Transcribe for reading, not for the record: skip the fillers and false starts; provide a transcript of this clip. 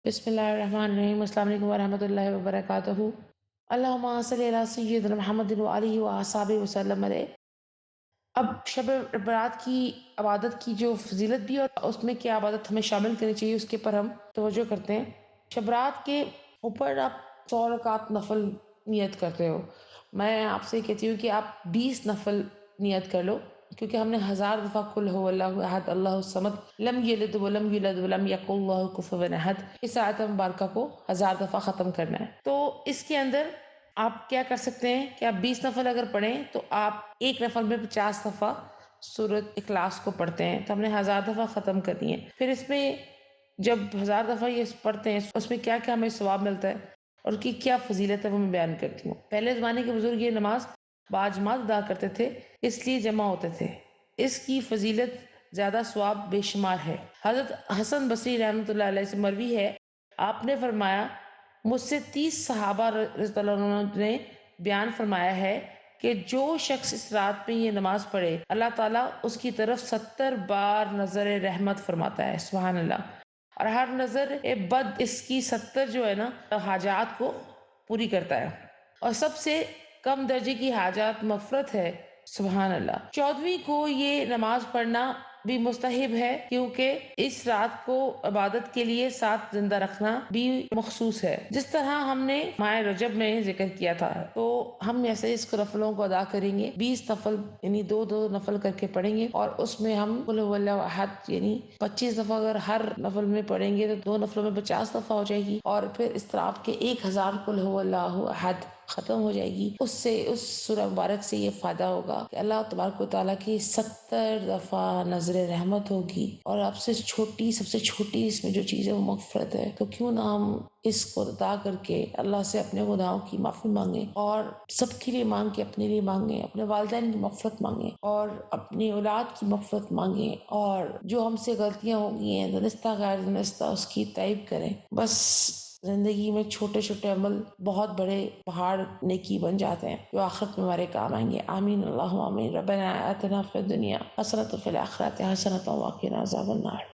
بسم اللہ الرحمن الرحیم۔ السلام علیکم ورحمۃ اللہ وبرکاتہ۔ اللہم صلی علی سیدنا محمد وآلہ وصحبہ وسلم علیہ۔ اب شب برات کی عبادت کی جو فضیلت بھی اور اس میں کیا عبادت ہمیں شامل کرنی چاہیے اس کے پر ہم توجہ کرتے ہیں۔ شب برات کے اوپر آپ 100 رکعت نفل نیت کرتے ہو، میں آپ سے کہتی ہوں کہ آپ 20 نفل نیت کر لو، کیونکہ ہم نے 1000 دفعہ قل هو اللہ احد اللہ الصمد لم یلد ولم یولد ولم یکن اللہ کفوا احد اس آیت مبارکہ کو 1000 دفعہ ختم کرنا ہے۔ تو اس کے اندر آپ کیا کر سکتے ہیں کہ آپ 20 نفل اگر پڑھیں تو آپ ایک نفل میں 50 دفعہ سورۃ اخلاص کو پڑھتے ہیں، تو ہم نے 1000 دفعہ ختم کرنی ہے۔ پھر اس میں جب 1000 دفعہ یہ پڑھتے ہیں اس میں کیا کیا ہمیں ثواب ملتا ہے اور کی کیا فضیلت ہے وہ میں بیان کرتی ہوں۔ پہلے زمانے کے بزرگ یہ نماز باجماعت ادا کرتے تھے، اس لیے جمع ہوتے تھے، اس کی فضیلت زیادہ ثواب بے شمار ہے۔ حضرت حسن بصری رحمۃ اللہ علیہ سے مروی ہے، آپ نے فرمایا مجھ سے 30 صحابہ رضی اللہ عنہ نے بیان فرمایا ہے کہ جو شخص اس رات میں یہ نماز پڑھے اللہ تعالیٰ اس کی طرف 70 بار نظر رحمت فرماتا ہے، سبحان اللہ، اور ہر نظر بد اس کی 70 جو ہے نا حاجات کو پوری کرتا ہے، اور سب سے کم درجے کی حاجات مغفرت ہے، سبحان اللہ۔ 14ویں کو یہ نماز پڑھنا بھی مستحب ہے، کیونکہ اس رات کو عبادت کے لیے ساتھ زندہ رکھنا بھی مخصوص ہے، جس طرح ہم نے ماہ رجب میں ذکر کیا تھا۔ تو ہم ایسے اس کو نفلوں کو ادا کریں گے، 20 نفل یعنی دو دو نفل کر کے پڑھیں گے، اور اس میں ہم قل هو اللہ احد یعنی 25 دفعہ اگر ہر نفل میں پڑھیں گے تو دو نفلوں میں 50 دفعہ ہو جائے گی، اور پھر اس طرح آپ کے 1000 قل هو اللہ احد ختم ہو جائے گی۔ اس سے اس سورہ مبارک سے یہ فائدہ ہوگا کہ اللہ تبارک و تعالیٰ کی 70 دفعہ نظر رحمت ہوگی، اور آپ سے چھوٹی سب سے چھوٹی اس میں جو چیز ہے وہ مغفرت ہے۔ تو کیوں نہ ہم اس کو ادا کر کے اللہ سے اپنے گناہوں کی معافی مانگیں، اور سب کے لیے مانگ کے اپنے لیے مانگیں، اپنے والدین کی مغفرت مانگیں اور اپنی اولاد کی مغفرت مانگیں، اور جو ہم سے غلطیاں ہو گئی ہیں دانستہ غیر دانستہ اس کی تائب کریں۔ بس زندگی میں چھوٹے چھوٹے عمل بہت بڑے پہاڑ نیکی بن جاتے ہیں جو آخرت میں ہمارے کام آئیں گے۔ آمین اللہم آمین۔ ربنا آتنا فی الدنیا حسنۃ وفی الآخرۃ حسنۃ وقنا عذاب النار۔